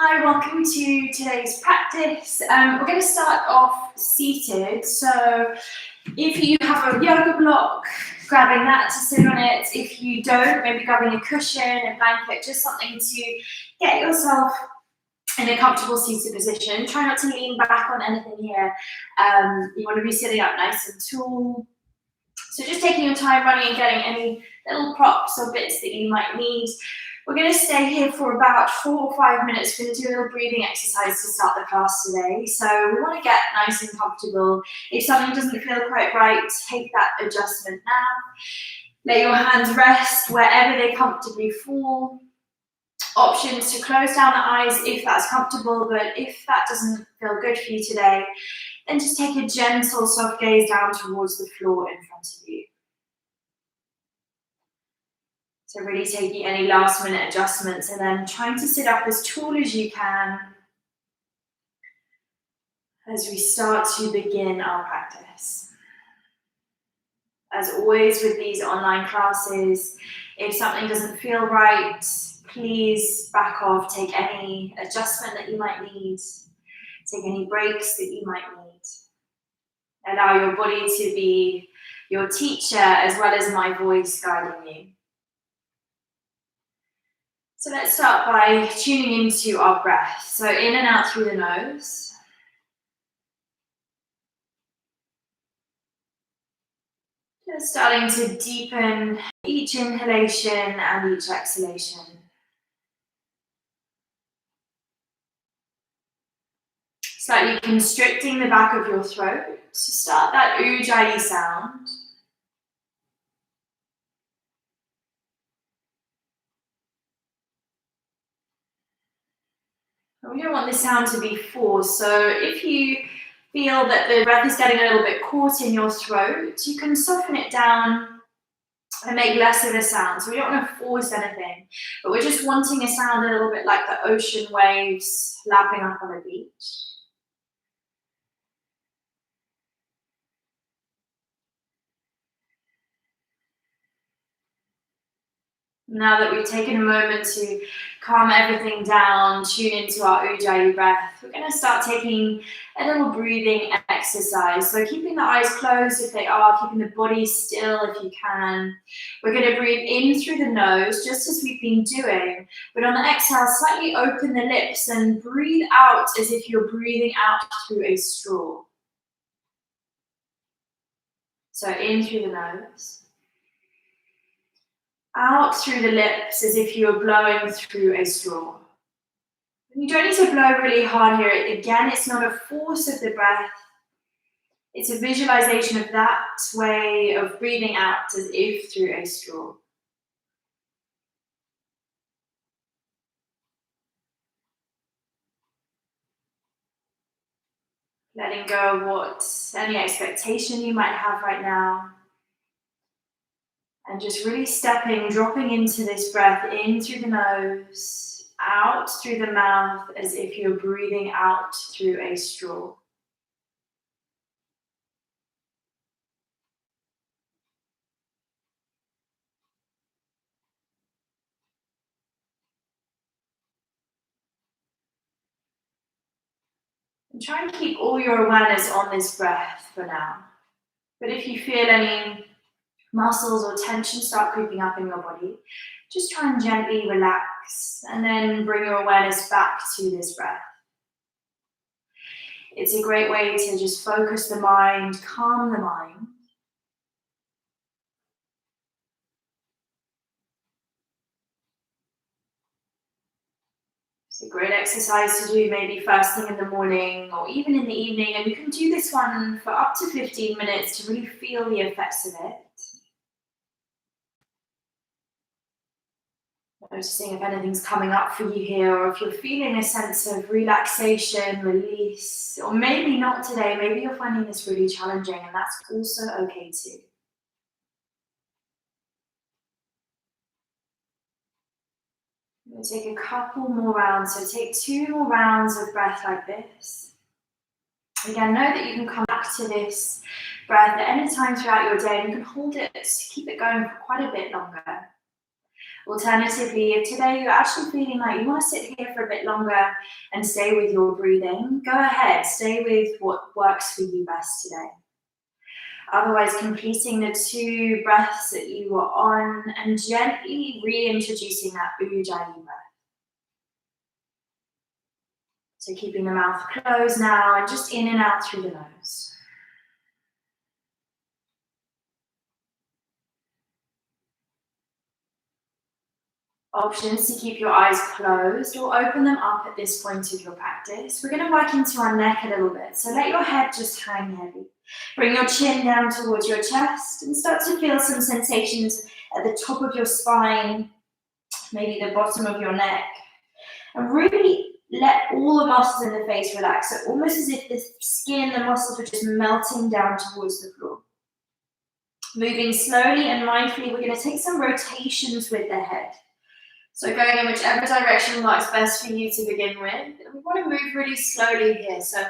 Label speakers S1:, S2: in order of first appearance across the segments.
S1: Hi, welcome to today's practice. We're going to start off seated. So if you have a yoga block, grabbing that to sit on it. If you don't, maybe grabbing a cushion, a blanket, just something to get yourself in a comfortable seated position. Try not to lean back on anything here. You want to be sitting up nice and tall. So just taking your time running and getting any little props or bits that you might need. We're going to stay here for about 4 or 5 minutes. We're going to do a little breathing exercise to start the class today. So we want to get nice and comfortable. If something doesn't feel quite right, take that adjustment now. Let your hands rest wherever they comfortably fall. Options to close down the eyes if that's comfortable, but if that doesn't feel good for you today, then just take a gentle, soft gaze down towards the floor in front of you. So really taking any last minute adjustments and then trying to sit up as tall as you can as we start to begin our practice. As always with these online classes, if something doesn't feel right, please back off, take any adjustment that you might need, take any breaks that you might need. Allow your body to be your teacher as well as my voice guiding you. So let's start by tuning into our breath. So in and out through the nose. Just starting to deepen each inhalation and each exhalation. Slightly constricting the back of your throat to start that ujjayi sound. We don't want the sound to be forced, so if you feel that the breath is getting a little bit caught in your throat, you can soften it down and make less of a sound. So we don't want to force anything, but we're just wanting a sound a little bit like the ocean waves lapping up on a beach. Now that we've taken a moment to calm everything down, tune into our ujjayi breath, we're going to start taking a little breathing exercise. So keeping the eyes closed if they are, keeping the body still if you can. We're going to breathe in through the nose, just as we've been doing. But on the exhale, slightly open the lips and breathe out as if you're breathing out through a straw. So in through the nose. Out through the lips as if you were blowing through a straw. You don't need to blow really hard here. Again, it's not a force of the breath. It's a visualization of that way of breathing out as if through a straw. Letting go of any expectation you might have right now. And just really dropping into this breath in through the nose, out through the mouth as if you're breathing out through a straw. And try and keep all your awareness on this breath for now. But if you feel any muscles or tension start creeping up in your body, just try and gently relax and then bring your awareness back to this breath. It's a great way to just focus the mind, calm the mind. It's a great exercise to do maybe first thing in the morning or even in the evening, and you can do this one for up to 15 minutes to really feel the effects of it. Noticing if anything's coming up for you here, or if you're feeling a sense of relaxation, release, or maybe not today, maybe you're finding this really challenging, and that's also okay too. I'm going to take a couple more rounds, so take 2 more rounds of breath like this. Again, know that you can come back to this breath at any time throughout your day, and you can hold it, keep it going for quite a bit longer. Alternatively, if today you're actually feeling like you want to sit here for a bit longer and stay with your breathing, go ahead, stay with what works for you best today. Otherwise, completing the 2 breaths that you were on and gently reintroducing that Ujjayi breath. So keeping the mouth closed now and just in and out through the nose. Options to keep your eyes closed or open them up at this point of your practice. We're going to work into our neck a little bit. So let your head just hang heavy. Bring your chin down towards your chest and start to feel some sensations at the top of your spine, maybe the bottom of your neck. And really let all the muscles in the face relax. So almost as if the skin, the muscles were just melting down towards the floor. Moving slowly and mindfully, we're going to take some rotations with the head. So going in whichever direction works best for you to begin with. And we want to move really slowly here. So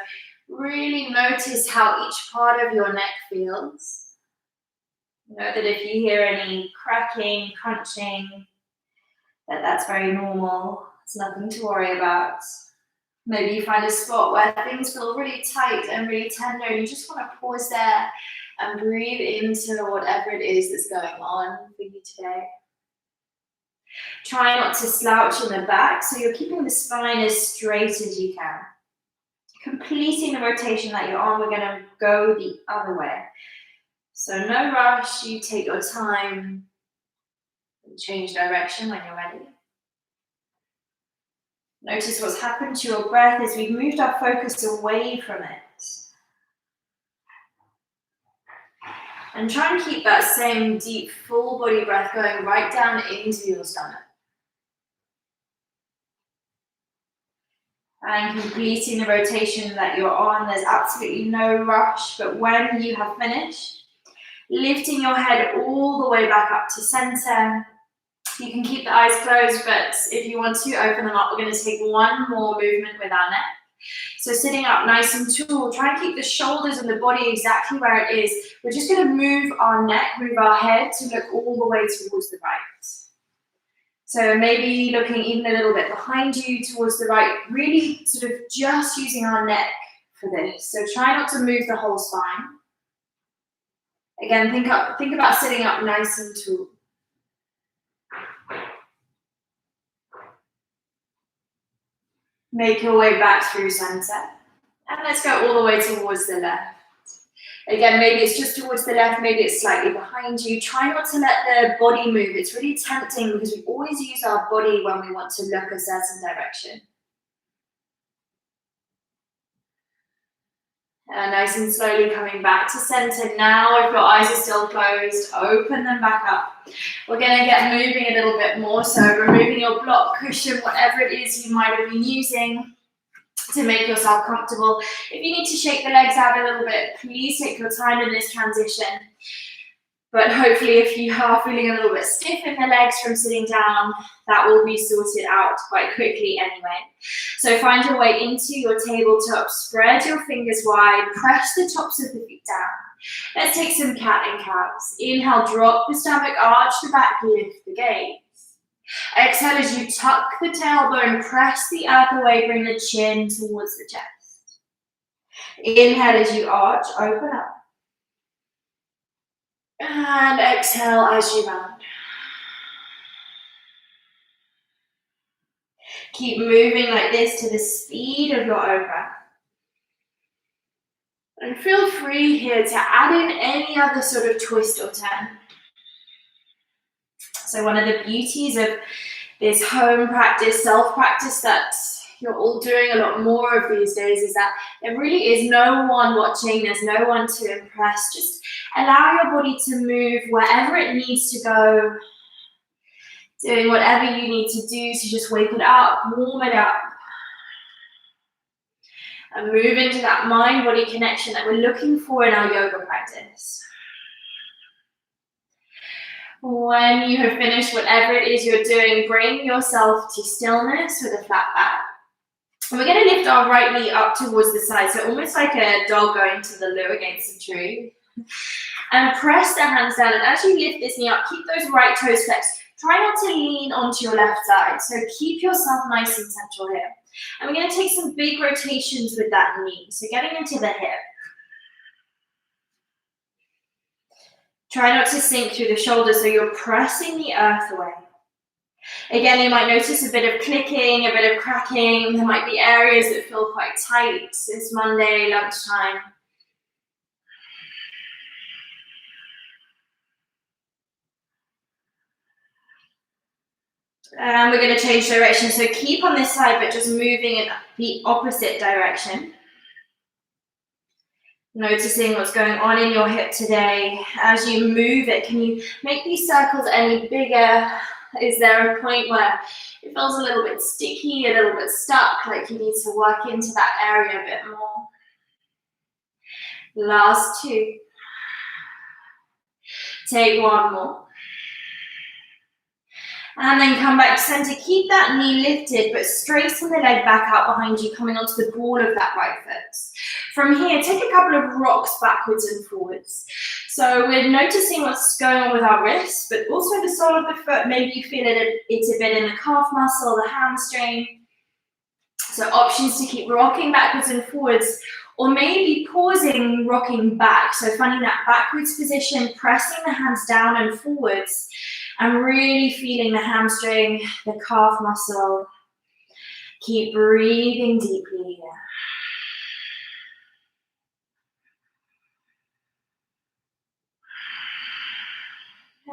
S1: really notice how each part of your neck feels. Know that if you hear any cracking, crunching, that's very normal. It's nothing to worry about. Maybe you find a spot where things feel really tight and really tender and you just want to pause there and breathe into whatever it is that's going on for you today. Try not to slouch in the back, so you're keeping the spine as straight as you can. Completing the rotation that you're on, we're going to go the other way. So no rush, you take your time and change direction when you're ready. Notice what's happened to your breath as we've moved our focus away from it. And try and keep that same deep, full body breath going right down into your stomach. And completing the rotation that you're on, there's absolutely no rush, but when you have finished, lifting your head all the way back up to center. You can keep the eyes closed, but if you want to open them up, we're going to take one more movement with our neck. So sitting up nice and tall, try and keep the shoulders and the body exactly where it is. We're just going to move our neck, move our head to look all the way towards the right. So maybe looking even a little bit behind you towards the right, really sort of just using our neck for this. So try not to move the whole spine. Again, think about sitting up nice and tall. Make your way back through center. And let's go all the way towards the left. Again, maybe it's just towards the left, maybe it's slightly behind you. Try not to let the body move. It's really tempting because we always use our body when we want to look a certain direction. Nice and slowly coming back to center. Now, if your eyes are still closed, open them back up. We're going to get moving a little bit more. So removing your block cushion, whatever it is you might have been using to make yourself comfortable. If you need to shake the legs out a little bit, please take your time in this transition. But hopefully if you are feeling a little bit stiff in the legs from sitting down, that will be sorted out quite quickly anyway. So find your way into your tabletop, spread your fingers wide, press the tops of the feet down. Let's take some cat and cows. Inhale, drop the stomach, arch the back, lift the gaze. Exhale as you tuck the tailbone, press the earth away, bring the chin towards the chest. Inhale as you arch, open up. And exhale as you round. Keep moving like this to the speed of your own breath. And feel free here to add in any other sort of twist or turn. So one of the beauties of this home practice, self-practice that you're all doing a lot more of these days is that there really is no one watching, there's no one to impress. Just allow your body to move wherever it needs to go, doing whatever you need to do to just wake it up, warm it up, and move into that mind-body connection that we're looking for in our yoga practice. When you have finished whatever it is you're doing, bring yourself to stillness with a flat back. And we're going to lift our right knee up towards the side, so almost like a dog going to the loo against a tree. And press the hands down, and as you lift this knee up, keep those right toes flexed. try not to lean onto your left side. So keep yourself nice and central here. And we're going to take some big rotations with that knee. So getting into the hip. Try not to sink through the shoulders, so you're pressing the earth away. Again, you might notice a bit of clicking, a bit of cracking. There might be areas that feel quite tight. It's Monday, lunchtime. And we're going to change direction. So keep on this side, but just moving in the opposite direction. Noticing what's going on in your hip today. As you move it, can you make these circles any bigger? Is there a point where it feels a little bit sticky, a little bit stuck, like you need to work into that area a bit more? Last two. Take one more. And then come back to center. Keep that knee lifted, but straighten the leg back out behind you, coming onto the ball of that right foot. From here, take a couple of rocks backwards and forwards. So we're noticing what's going on with our wrists, but also the sole of the foot. Maybe you feel it a bit in the calf muscle, the hamstring. So options to keep rocking backwards and forwards, or maybe pausing, rocking back. So finding that backwards position, pressing the hands down and forwards, and really feeling the hamstring, the calf muscle. Keep breathing deeply here.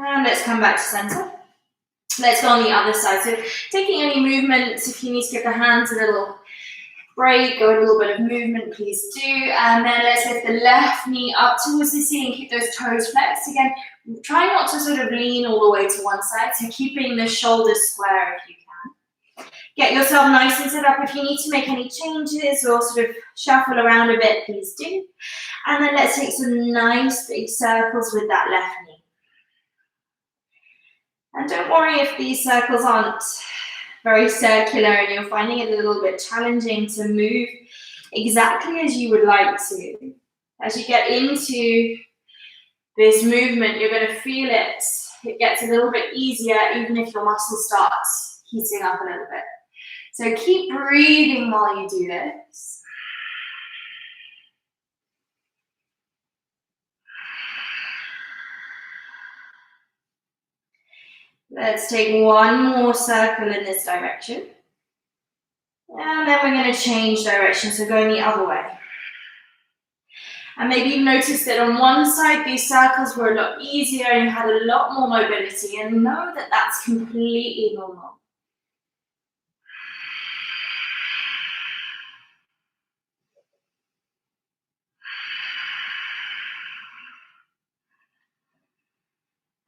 S1: And let's come back to center. Let's go on the other side. So taking any movements, if you need to give the hands a little break, go a little bit of movement, please do. And then let's lift the left knee up towards the ceiling. Keep those toes flexed. Again, try not to sort of lean all the way to one side. So keeping the shoulders square if you can. Get yourself nice and set up. If you need to make any changes or sort of shuffle around a bit, please do. And then let's take some nice big circles with that left knee. And don't worry if these circles aren't very circular and you're finding it a little bit challenging to move exactly as you would like to. As you get into this movement, you're going to feel it. It gets a little bit easier even if your muscle starts heating up a little bit. So keep breathing while you do this. Let's take one more circle in this direction. And then we're going to change direction, so going the other way. And maybe you've noticed that on one side, these circles were a lot easier and you had a lot more mobility, and know that that's completely normal.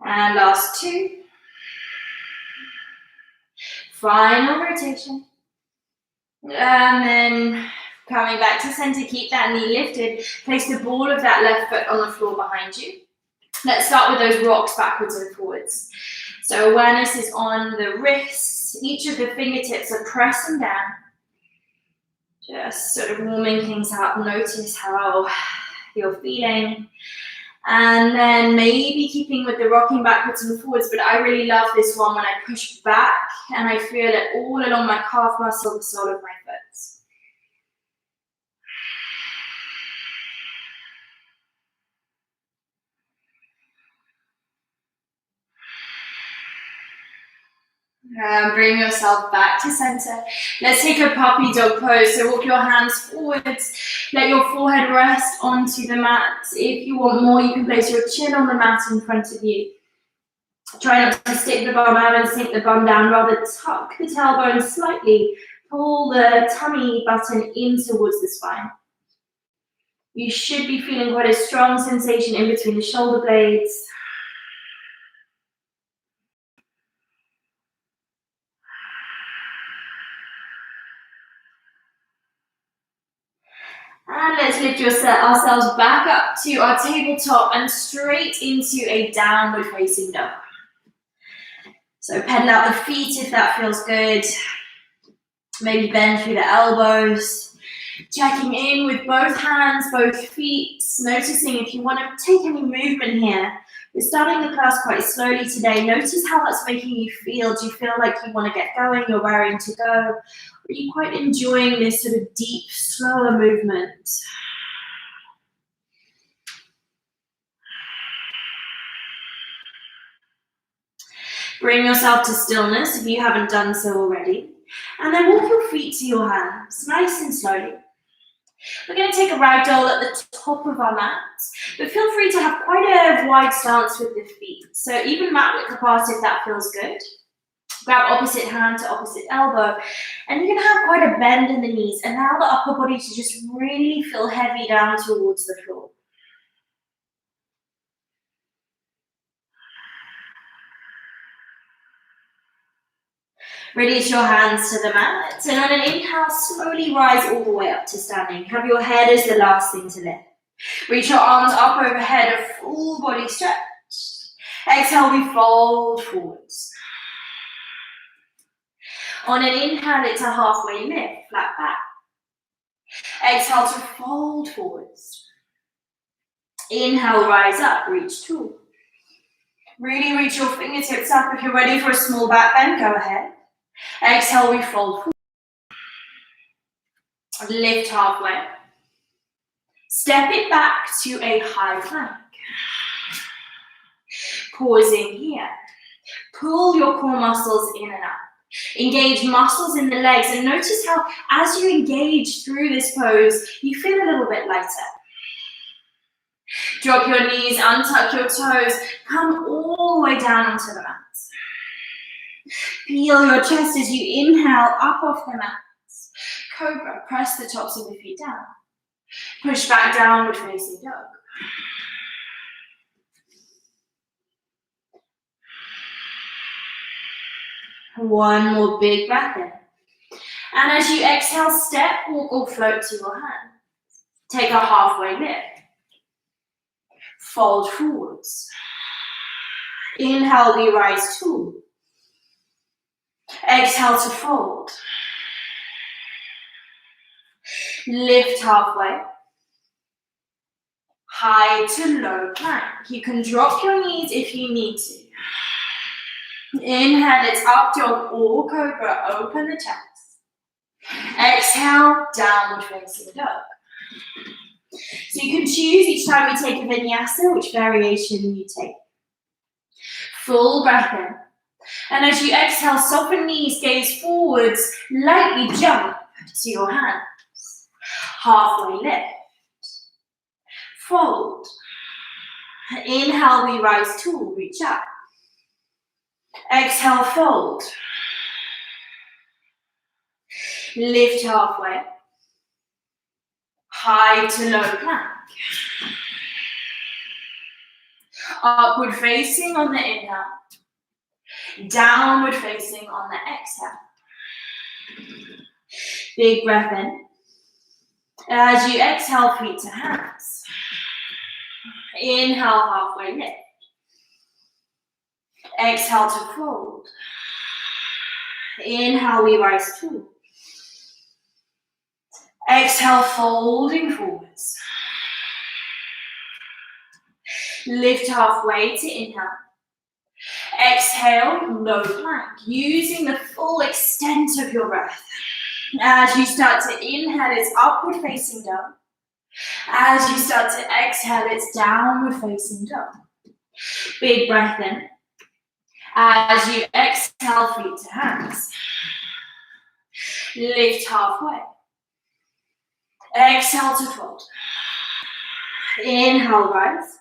S1: And last two. Final rotation. And then coming back to center, keep that knee lifted. Place the ball of that left foot on the floor behind you. Let's start with those rocks backwards and forwards. So awareness is on the wrists. Each of the fingertips are pressing down. Just sort of warming things up. Notice how you're feeling. And then maybe keeping with the rocking backwards and forwards, but I really love this one when I push back and I feel it all along my calf muscle, the sole of my foot. Bring yourself back to center. Let's take a puppy dog pose. So walk your hands forwards. Let your forehead rest onto the mat. If you want more, you can place your chin on the mat in front of you. Try not to stick the bum out and sink the bum down. Rather tuck the tailbone slightly. Pull the tummy button in towards the spine. You should be feeling quite a strong sensation in between the shoulder blades. And let's lift ourselves back up to our tabletop and straight into a downward facing dog. So pedal out the feet if that feels good. Maybe bend through the elbows. Checking in with both hands, both feet. Noticing if you want to take any movement here, You're starting the class quite slowly today. Notice how that's making you feel. Do you feel like you want to get going, you're raring to go? Or are you quite enjoying this sort of deep, slower movement? Bring yourself to stillness if you haven't done so already. And then walk your feet to your hands, nice and slowly. We're going to take a ragdoll at the top of our mat, but feel free to have quite a wide stance with the feet. So even mat width apart if that feels good. Grab opposite hand to opposite elbow, and you're going to have quite a bend in the knees. And now the upper body to just really feel heavy down towards the floor. Release your hands to the mat, and on an inhale, slowly rise all the way up to standing. Have your head as the last thing to lift. Reach your arms up overhead, a full body stretch. Exhale, we fold forwards. On an inhale, it's a halfway lift, flat back. Exhale to fold forwards. Inhale, rise up, reach tall. Really reach your fingertips up. If you're ready for a small back bend, go ahead. Exhale, we fold forward. Lift halfway. Step it back to a high plank. Pausing here. Pull your core muscles in and up. Engage muscles in the legs, and notice how as you engage through this pose, you feel a little bit lighter. Drop your knees, untuck your toes, come all the way down onto the mat. Feel your chest as you inhale up off the mat. Cobra, press the tops of the feet down. Push back, downward facing dog. One more big breath in. And as you exhale, step, walk, or float to your hands. Take a halfway lift. Fold forwards. Inhale, we rise tall. Exhale to fold. Lift halfway. High to low plank. You can drop your knees if you need to. Inhale, it's up dog or cobra. Open the chest. Exhale, downward facing dog. So you can choose each time you take a vinyasa which variation you take. Full breath in. And as you exhale, soften knees, gaze forwards, lightly jump to your hands. Halfway lift. Fold. Inhale, we rise tall, reach up. Exhale, fold. Lift halfway. High to low plank. Upward facing on the inhale. Downward facing on the exhale. Big breath in. As you exhale, feet to hands. Inhale, halfway lift. Exhale to fold. Inhale, we rise tall. Exhale, folding forwards. Lift halfway to inhale. Exhale, low plank, using the full extent of your breath. As you start to inhale, it's upward facing dog. As you start to exhale, it's downward facing dog. Big breath in. As you exhale, feet to hands. Lift halfway. Exhale to fold. Inhale, rise.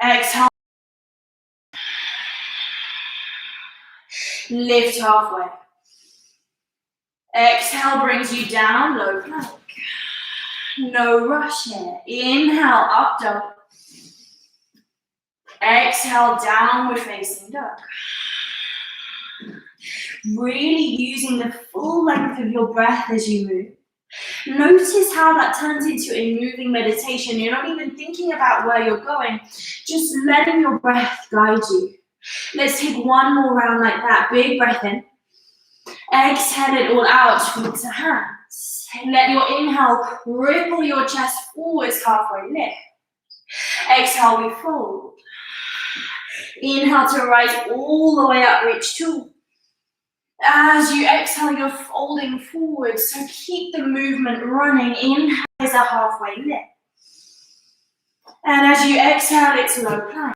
S1: Exhale. Lift halfway. Exhale brings you down, low plank. No rush here. Inhale, up dog. Exhale, downward facing dog. Really using the full length of your breath as you move. Notice how that turns into a moving meditation. You're not even thinking about where you're going, just letting your breath guide you. Let's take one more round like that. Big breath in. Exhale it all out, feet to hands. Let your inhale ripple your chest forwards, halfway lift. Exhale, we fold. Inhale to rise all the way up, reach tall. As you exhale, you're folding forward, so keep the movement running. Inhale is a halfway lift. And as you exhale, it's low plank.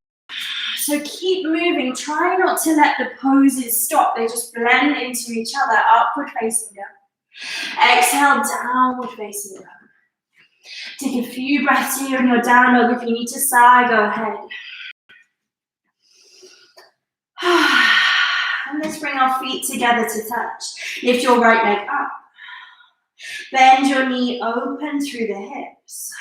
S1: So keep moving. Try not to let the poses stop. They just blend into each other. Upward facing dog. Exhale, downward facing dog. Take a few breaths here in your down dog. If you need to sigh, go ahead. And let's bring our feet together to touch. Lift your right leg up. Bend your knee open through the hips.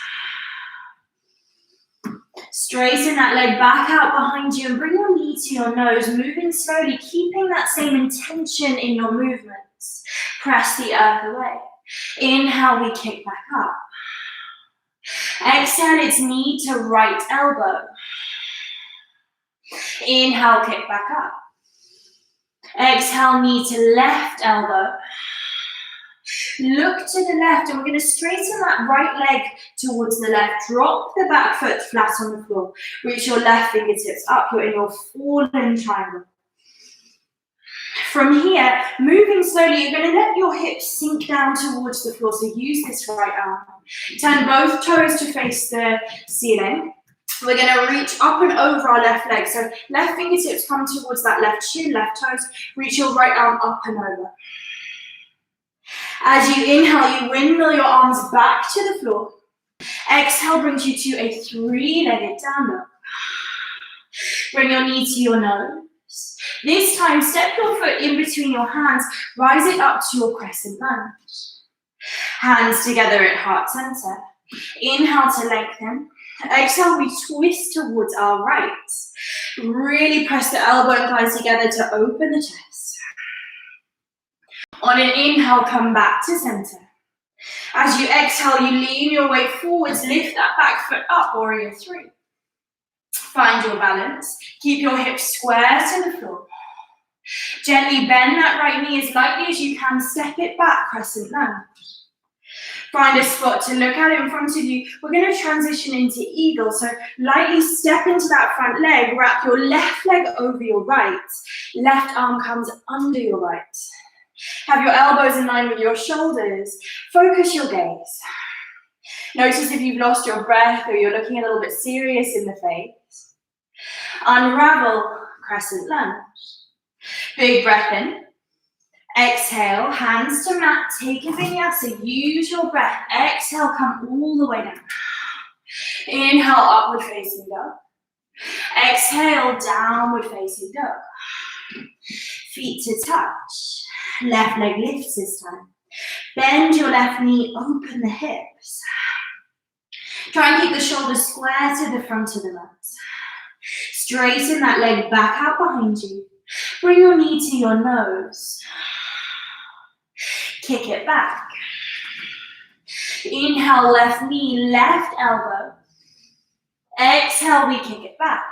S1: Straighten that leg back out behind you and bring your knee to your nose, moving slowly, keeping that same intention in your movements. Press the earth away. Inhale, we kick back up. Exhale, it's knee to right elbow. Inhale, kick back up. Exhale, knee to left elbow. Look to the left, and we're going to straighten that right leg towards the left. Drop the back foot flat on the floor. Reach your left fingertips up. You're in your fallen triangle. From here, moving slowly, you're going to let your hips sink down towards the floor. So use this right arm. Turn both toes to face the ceiling. We're going to reach up and over our left leg. So left fingertips come towards that left shin, left toes. Reach your right arm up and over. As you inhale, you windmill your arms back to the floor. Exhale brings you to a three-legged down dog. Bring your knee to your nose. This time, step your foot in between your hands. Rise it up to your crescent lunge. Hands together at heart center. Inhale to lengthen. Exhale, we twist towards our right. Really press the elbow and thighs together to open the chest. On an inhale, come back to center. As you exhale, you lean your way forwards, lift that back foot up, warrior three. Find your balance. Keep your hips square to the floor. Gently bend that right knee as lightly as you can, step it back, crescent lunge. Find a spot to look at in front of you. We're going to transition into eagle, so lightly step into that front leg, wrap your left leg over your right. Left arm comes under your right. Have your elbows in line with your shoulders. Focus your gaze. Notice if you've lost your breath or you're looking a little bit serious in the face. Unravel, crescent lunge. Big breath in. Exhale, hands to mat. Take a vinyasa. Use your breath. Exhale, come all the way down. Inhale, upward facing dog. Exhale, downward facing dog. Feet to touch. Left leg lifts this time. Bend your left knee, open the hips. Try and keep the shoulders square to the front of the mat. Straighten that leg back out behind you. Bring your knee to your nose. Kick it back. Inhale, left knee, left elbow. Exhale, we kick it back.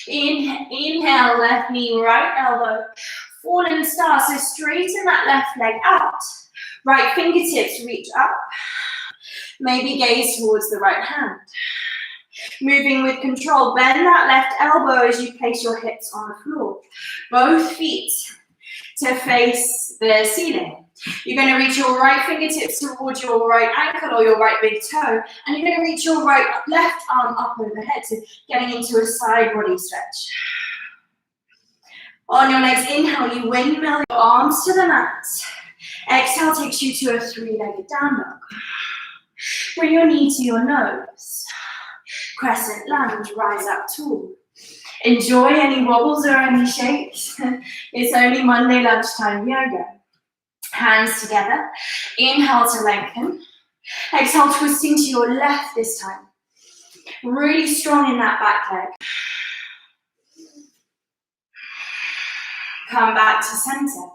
S1: Inhale, left knee, right elbow. Fallen star, so straighten that left leg out. Right fingertips reach up. Maybe gaze towards the right hand. Moving with control, bend that left elbow as you place your hips on the floor. Both feet to face the ceiling. You're going to reach your right fingertips towards your right ankle or your right big toe, and you're going to reach your left arm up overhead, so getting into a side body stretch. On your next inhale, you windmill your arms to the mat. Exhale takes you to a three-legged down dog. Bring your knee to your nose. Crescent lunge, rise up tall. Enjoy any wobbles or any shakes. It's only Monday lunchtime yoga. Hands together. Inhale to lengthen. Exhale, twisting to your left this time. Really strong in that back leg. Come back to center.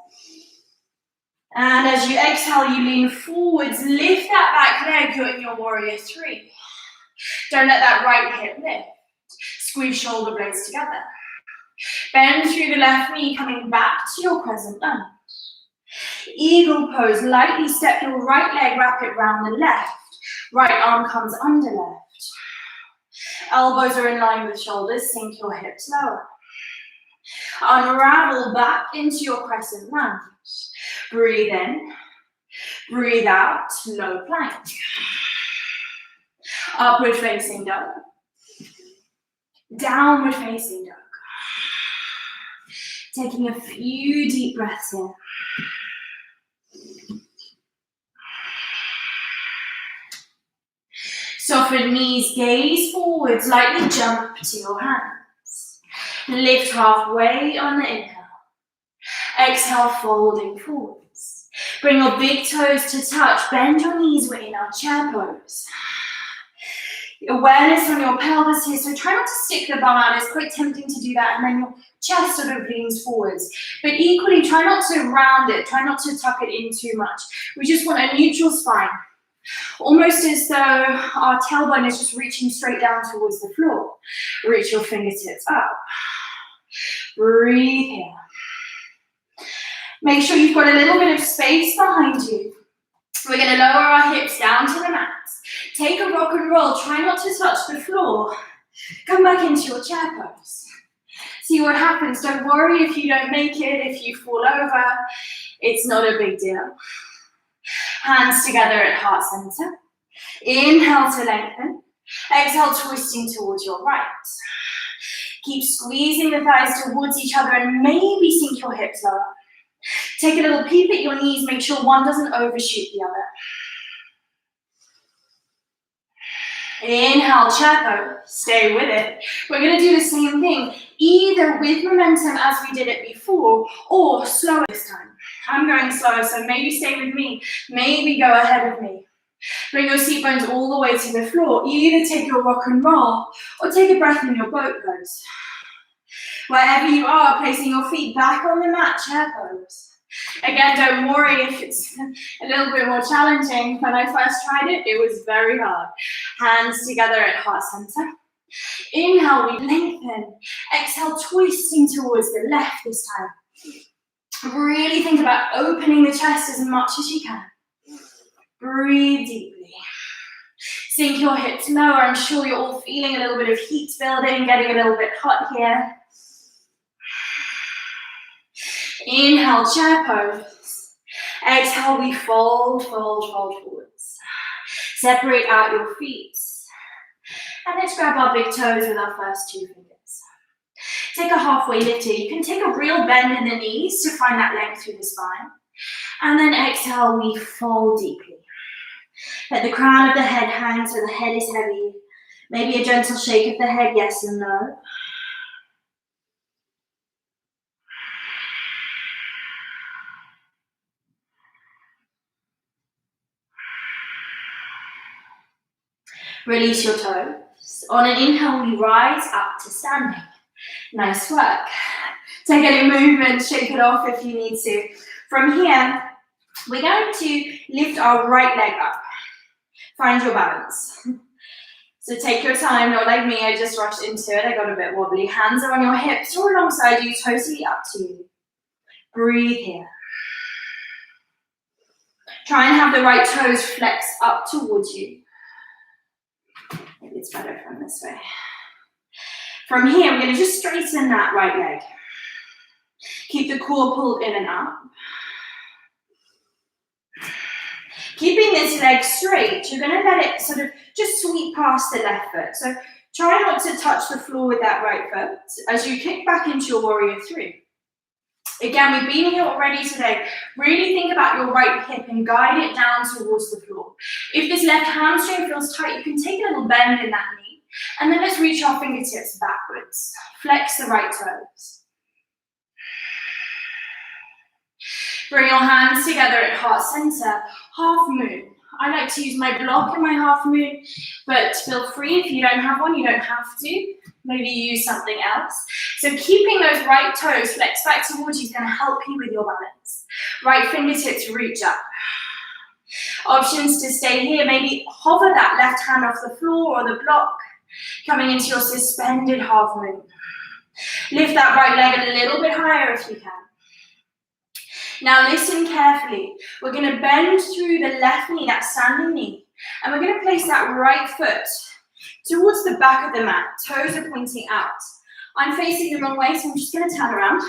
S1: And as you exhale, you lean forwards, lift that back leg, you're in your warrior three. Don't let that right hip lift. Squeeze shoulder blades together. Bend through the left knee, coming back to your crescent lunge. Eagle pose, lightly step your right leg, wrap it round the left. Right arm comes under left. Elbows are in line with shoulders, sink your hips lower. Unravel back into your crescent lunge. Breathe in, breathe out, low plank. Upward facing dog. Downward facing dog. Taking a few deep breaths here. Soften knees, gaze forwards, lightly jump to your hands. Lift halfway on the inhale. Exhale, folding forwards. Bring your big toes to touch. Bend your knees, we're in our chair pose. Awareness on your pelvis here, so try not to stick the bum out. It's quite tempting to do that, and then your chest sort of leans forwards. But equally, try not to round it. Try not to tuck it in too much. We just want a neutral spine. Almost as though our tailbone is just reaching straight down towards the floor. Reach your fingertips up. Breathe here. Make sure you've got a little bit of space behind you. We're going to lower our hips down to the mat. Take a rock and roll. Try not to touch the floor. Come back into your chair pose. See what happens. Don't worry if you don't make it, if you fall over. It's not a big deal. Hands together at heart center. Inhale to lengthen. Exhale, twisting towards your right. Keep squeezing the thighs towards each other and maybe sink your hips lower. Take a little peep at your knees. Make sure one doesn't overshoot the other. Inhale, chair pose. Stay with it. We're going to do the same thing, either with momentum as we did it before, or slower this time. I'm going slow, so maybe stay with me. Maybe go ahead of me. Bring your seat bones all the way to the floor. Either take your rock and roll, or take a breath in your boat pose. Wherever you are, placing your feet back on the mat, chair pose. Again, don't worry if it's a little bit more challenging. When I first tried it, it was very hard. Hands together at heart center. Inhale, we lengthen. Exhale, twisting towards the left this time. Really think about opening the chest as much as you can. Breathe deeply. Sink your hips lower. I'm sure you're all feeling a little bit of heat building, getting a little bit hot here. Inhale, chair pose. Exhale, we fold forwards. Separate out your feet. And let's grab our big toes with our first two fingers. Take a halfway lift here. You can take a real bend in the knees to find that length through the spine. And then exhale, we fold deeply. Let the crown of the head hang so the head is heavy. Maybe a gentle shake of the head, yes and no. Release your toes. On an inhale, we rise up to standing. Nice work. Take any movement, shake it off if you need to. From here, we're going to lift our right leg up. Find your balance. So take your time, not like me, I just rushed into it. I got a bit wobbly. Hands are on your hips or alongside you, totally up to you. Breathe here. Try and have the right toes flex up towards you. Maybe it's better from this way. From here, we're going to just straighten that right leg. Keep the core pulled in and up. Keeping this leg straight, you're going to let it sort of just sweep past the left foot. So try not to touch the floor with that right foot as you kick back into your warrior three. Again, we've been here already today. Really think about your right hip and guide it down towards the floor. If this left hamstring feels tight, you can take a little bend in that knee. And then let's reach our fingertips backwards. Flex the right toes. Bring your hands together at heart center. Half moon. I like to use my block in my half moon, but feel free if you don't have one, you don't have to. Maybe use something else. So keeping those right toes flexed back towards you is going to help you with your balance. Right fingertips reach up. Options to stay here, maybe hover that left hand off the floor or the block, coming into your suspended half moon. Lift that right leg a little bit higher if you can. Now listen carefully. We're going to bend through the left knee, that standing knee, and we're going to place that right foot towards the back of the mat. Toes are pointing out. I'm facing the wrong way, so I'm just going to turn around.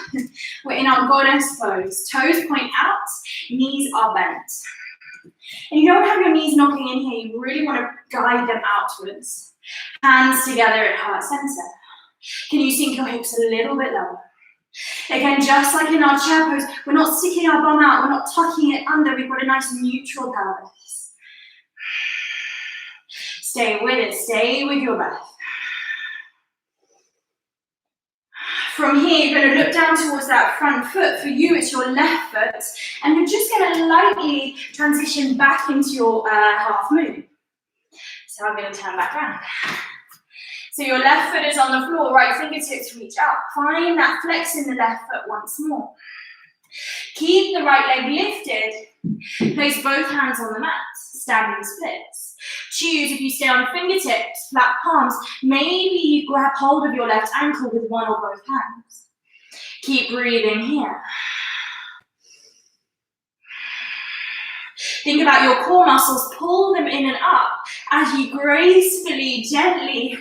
S1: We're in our goddess pose. Toes point out, knees are bent. And you don't have your knees knocking in here. You really want to guide them outwards. Hands together at heart center. Can you sink your hips a little bit lower? Again, just like in our chair pose, we're not sticking our bum out, we're not tucking it under, we've got a nice neutral pelvis. Stay with it, stay with your breath. From here, you're going to look down towards that front foot. For you, it's your left foot, and you're just going to lightly transition back into your half moon. So I'm going to turn back around. So your left foot is on the floor, right fingertips reach up. Find that flex in the left foot once more. Keep the right leg lifted. Place both hands on the mat, standing splits. Choose, if you stay on fingertips, flat palms, maybe you grab hold of your left ankle with one or both hands. Keep breathing here. Think about your core muscles, pull them in and up as you gracefully, gently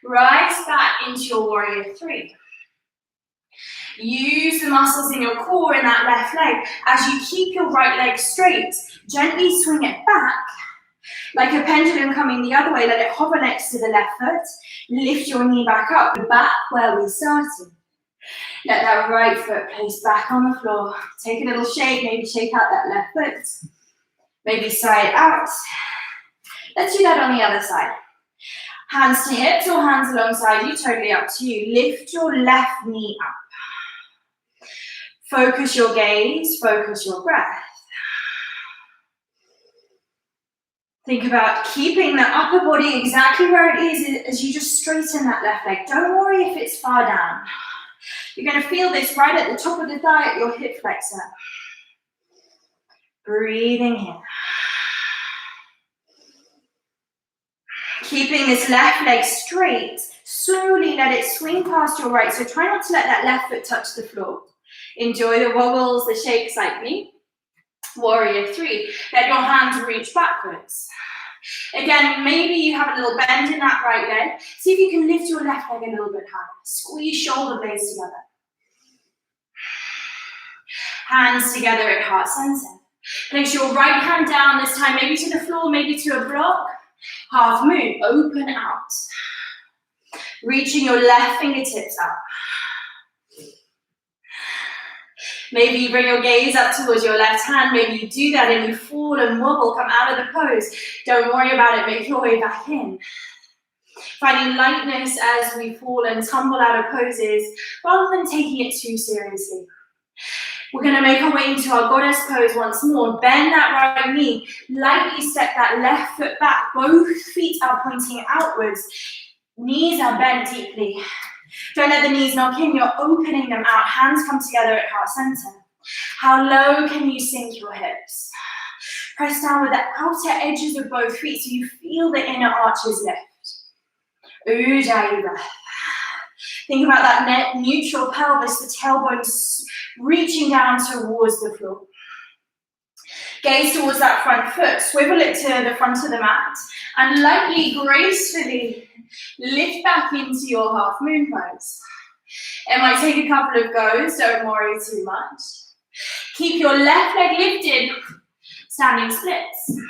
S1: rise back into your warrior three. Use the muscles in your core in that left leg as you keep your right leg straight. Gently swing it back like a pendulum coming the other way. Let it hover next to the left foot. Lift your knee back up, back where we started. Let that right foot place back on the floor. Take a little shake, maybe shake out that left foot. Maybe sigh it out. Let's do that on the other side. Hands to hips or hands alongside you, totally up to you. Lift your left knee up. Focus your gaze, focus your breath. Think about keeping the upper body exactly where it is as you just straighten that left leg. Don't worry if it's far down. You're going to feel this right at the top of the thigh at your hip flexor. Breathing in. Keeping this left leg straight, slowly let it swing past your right. So try not to let that left foot touch the floor. Enjoy the wobbles, the shakes like me. Warrior three. Let your hands reach backwards. Again, maybe you have a little bend in that right leg. See if you can lift your left leg a little bit higher. Squeeze shoulder blades together. Hands together at heart center. Place your right hand down this time, maybe to the floor, maybe to a block. Half moon, open out. Reaching your left fingertips up. Maybe you bring your gaze up towards your left hand. Maybe you do that and you fall and wobble, come out of the pose. Don't worry about it, make your way back in. Finding lightness as we fall and tumble out of poses, rather than taking it too seriously. We're going to make our way into our goddess pose once more. Bend that right knee. Lightly step that left foot back. Both feet are pointing outwards. Knees are bent deeply. Don't let the knees knock in. You're opening them out. Hands come together at heart center. How low can you sink your hips? Press down with the outer edges of both feet so you feel the inner arches lift. Ujjayi breath. Think about that neutral pelvis, the tailbone reaching down towards the floor. Gaze towards that front foot, swivel it to the front of the mat, and lightly, gracefully lift back into your half moon pose. It might take a couple of goes, don't worry too much. Keep your left leg lifted, standing splits.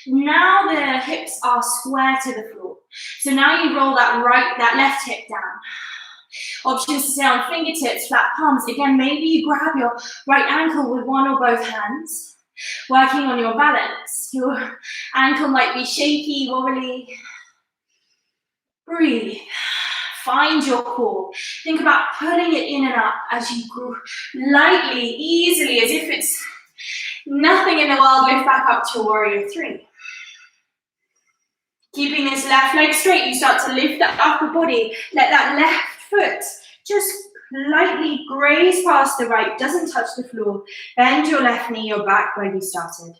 S1: Now the hips are square to the floor. So now you roll that left hip down. Options to stay on fingertips, flat palms. Again, maybe you grab your right ankle with one or both hands, working on your balance. Your ankle might be shaky, wobbly. Breathe. Find your core. Think about pulling it in and up as you lightly, easily, as if it's nothing in the world, lift back up to warrior three. Keeping this left leg straight, you start to lift that upper body. Let that left foot just lightly graze past the right, doesn't touch the floor. Bend your left knee, you're back where you started.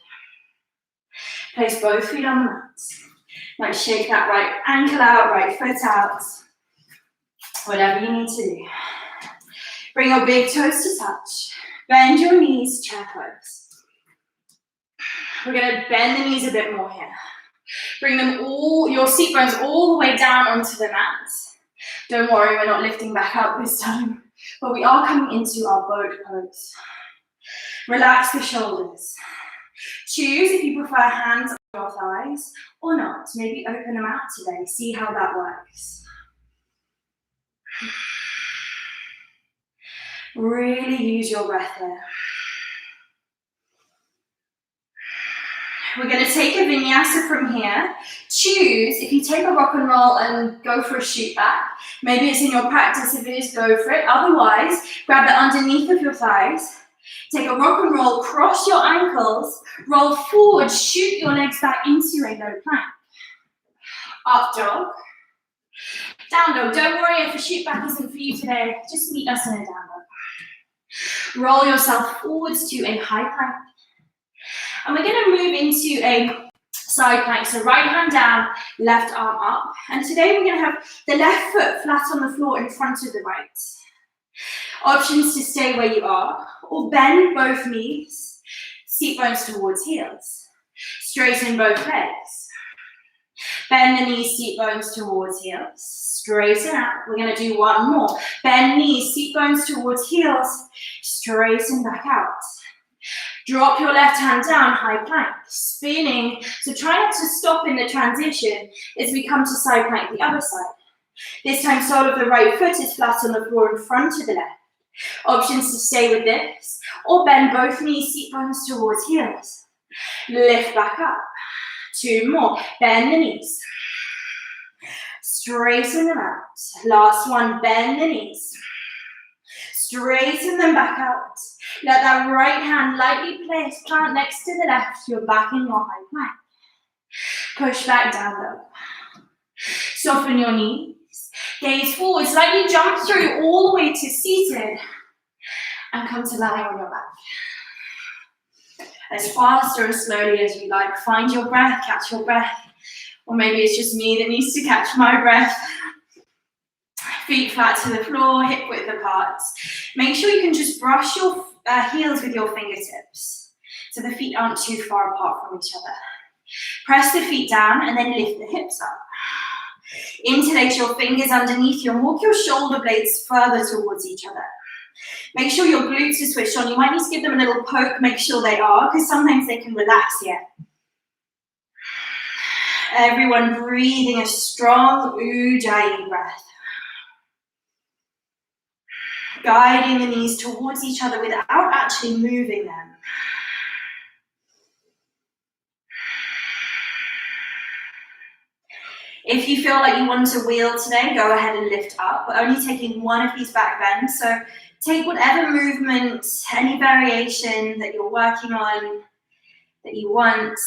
S1: Place both feet on the mat. Might shake that right ankle out, right foot out. Whatever you need to do. Bring your big toes to touch. Bend your knees, chair pose. We're going to bend the knees a bit more here. Bring your seat bones all the way down onto the mat. Don't worry, we're not lifting back up this time, but we are coming into our boat pose. Relax the shoulders. Choose if you prefer hands on your thighs or not. Maybe open them out today. See how that works. Really use your breath here. We're going to take a vinyasa from here. Choose if you take a rock and roll and go for a shoot back. Maybe it's in your practice. If it is, go for it. Otherwise, grab it underneath of your thighs. Take a rock and roll, cross your ankles, roll forward, shoot your legs back into a low plank. Up dog. Down dog. Don't worry if a shoot back isn't for you today. Just meet us in a down dog. Roll yourself forwards to a high plank. And we're going to move into a side plank. So right hand down, left arm up. And today we're going to have the left foot flat on the floor in front of the right. Options to stay where you are, or bend both knees, seat bones towards heels. Straighten both legs. Bend the knees, seat bones towards heels. Straighten out. We're going to do one more. Bend knees, seat bones towards heels. Straighten back out. Drop your left hand down, high plank. Spinning. So try not to stop in the transition as we come to side plank the other side. This time, sole of the right foot is flat on the floor in front of the left. Options to stay with this, or bend both knees, seat bones towards heels. Lift back up. Two more. Bend the knees. Straighten them out. Last one. Bend the knees. Straighten them back out. Let that right hand lightly plant next to the left. You're back in your high plank. Push back down low. Soften your knees. Gaze forward. Slightly jump through all the way to seated. And come to lying on your back. As fast or as slowly as you like. Find your breath. Catch your breath. Or maybe it's just me that needs to catch my breath. Feet flat to the floor, hip width apart. Make sure you can just brush your heels with your fingertips so the feet aren't too far apart from each other. Press the feet down and then lift the hips up. Interlace your fingers underneath you and walk your shoulder blades further towards each other. Make sure your glutes are switched on. You might need to give them a little poke, make sure they are, because sometimes they can relax here. Everyone breathing a strong Ujjayi breath. Guiding the knees towards each other without actually moving them. If you feel like you want to wheel today, go ahead and lift up. We're only taking one of these back bends, so take whatever movement, any variation that you're working on, that you want.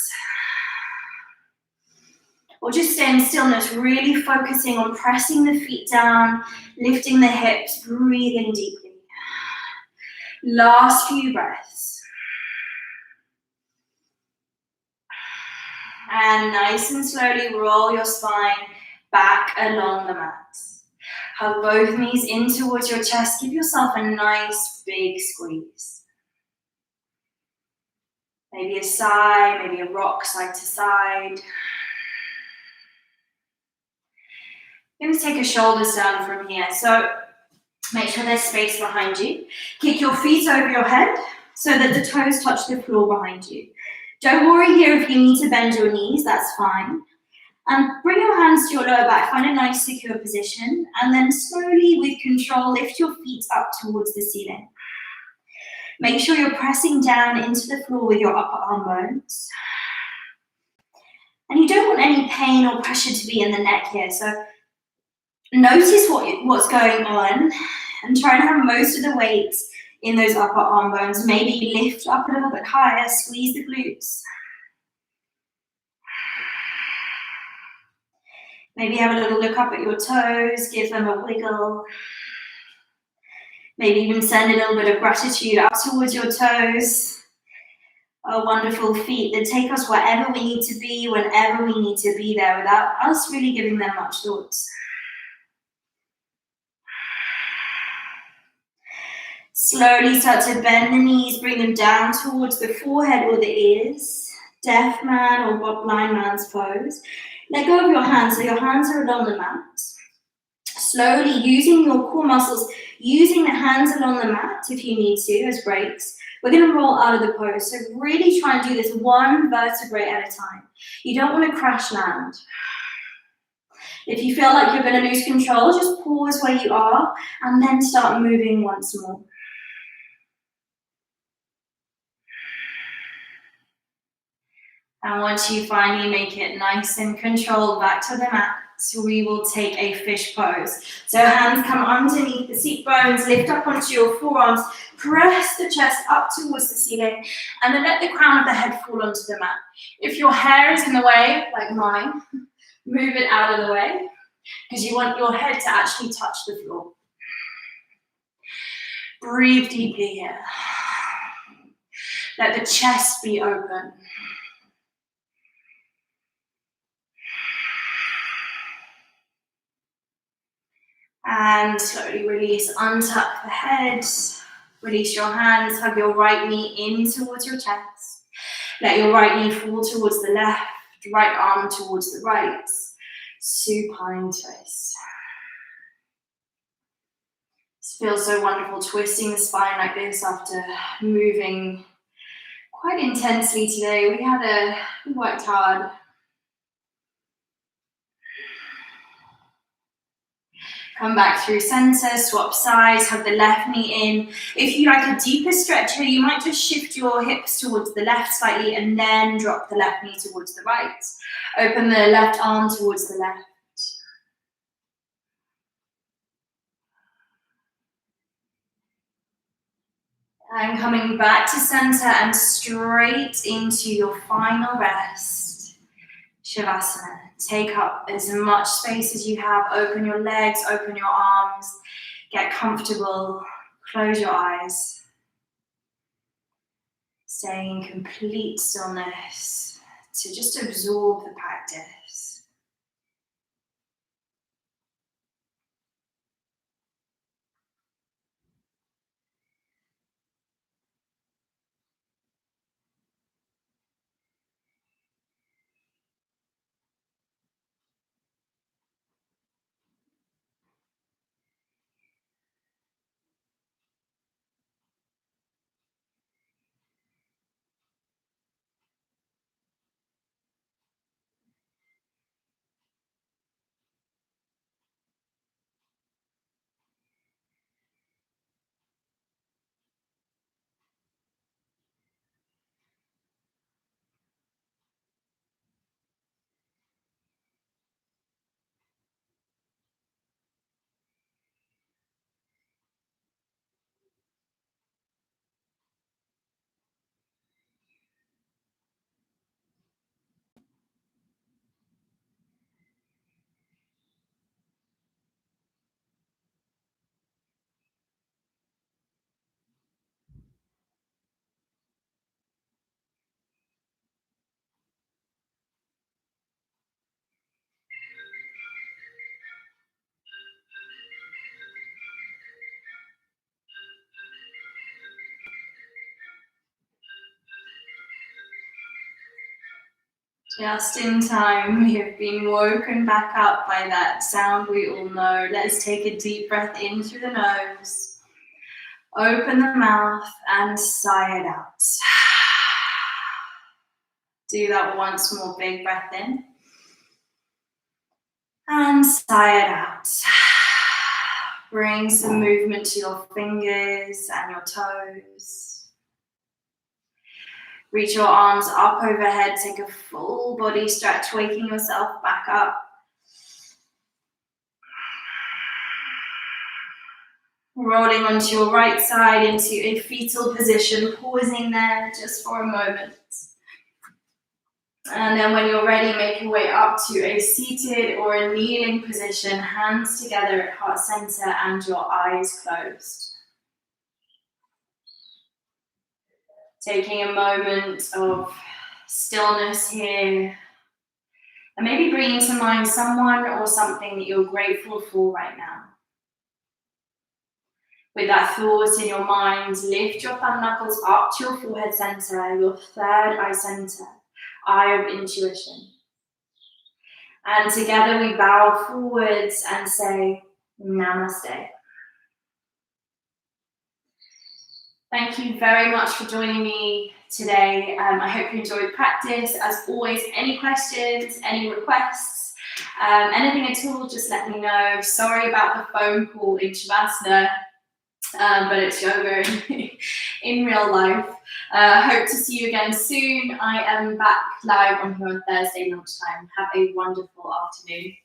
S1: Or just stay in stillness, really focusing on pressing the feet down, lifting the hips, breathing deeply. Last few breaths. And nice and slowly roll your spine back along the mat. Hug both knees in towards your chest. Give yourself a nice big squeeze. Maybe a sigh, maybe a rock side to side. You're going to take your shoulders down from here. So make sure there's space behind you. Kick your feet over your head so that the toes touch the floor behind you. Don't worry here if you need to bend your knees, that's fine. And bring your hands to your lower back, find a nice secure position, and then slowly with control, lift your feet up towards the ceiling. Make sure you're pressing down into the floor with your upper arm bones. And you don't want any pain or pressure to be in the neck here, so notice what's going on and try and have most of the weight in those upper arm bones. Maybe lift up a little bit higher, squeeze the glutes. Maybe have a little look up at your toes, give them a wiggle. Maybe even send a little bit of gratitude up towards your toes. Oh, wonderful feet that take us wherever we need to be, whenever we need to be there, without us really giving them much thought. Slowly start to bend the knees, bring them down towards the forehead or the ears. deaf man or blind man's pose. Let go of your hands, so your hands are along the mat. Slowly using your core muscles, using the hands along the mat if you need to as brakes. We're going to roll out of the pose. So really try and do this one vertebrae at a time. You don't want to crash land. If you feel like you're going to lose control, just pause where you are and then start moving once more. And once you finally make it nice and controlled back to the mat, we will take a fish pose. So hands come underneath the seat bones, lift up onto your forearms, press the chest up towards the ceiling, and then let the crown of the head fall onto the mat. If your hair is in the way, like mine, move it out of the way, because you want your head to actually touch the floor. Breathe deeply here. Let the chest be open. And slowly release, untuck the head, release your hands, hug your right knee in towards your chest. Let your right knee fall towards the left, right arm towards the right. Supine twist. This feels so wonderful, twisting the spine like this after moving quite intensely today. We worked hard. Come back through center, swap sides, hug the left knee in. If you like a deeper stretch here, you might just shift your hips towards the left slightly and then drop the left knee towards the right. Open the left arm towards the left. And coming back to center and straight into your final rest. Shavasana. Take up as much space as you have. Open your legs, open your arms. Get comfortable. Close your eyes. Stay in complete stillness to just absorb the practice. Just in time, we have been woken back up by that sound we all know. Let's take a deep breath in through the nose. Open the mouth and sigh it out. Do that once more, big breath in. And sigh it out. Bring some movement to your fingers and your toes. Reach your arms up overhead, take a full body stretch, waking yourself back up. Rolling onto your right side into a fetal position, pausing there just for a moment. And then when you're ready, make your way up to a seated or a kneeling position, hands together at heart center and your eyes closed. Taking a moment of stillness here. And maybe bringing to mind someone or something that you're grateful for right now. With that thought in your mind, lift your thumb knuckles up to your forehead center, your third eye center. eye of intuition. And together we bow forwards and say, Namaste. Thank you very much for joining me today. I hope you enjoyed practice. As always, any questions, any requests, anything at all, just let me know. Sorry about the phone call in Shavasana, but it's yoga in real life. Hope to see you again soon. I am back live on here on Thursday lunchtime. Have a wonderful afternoon.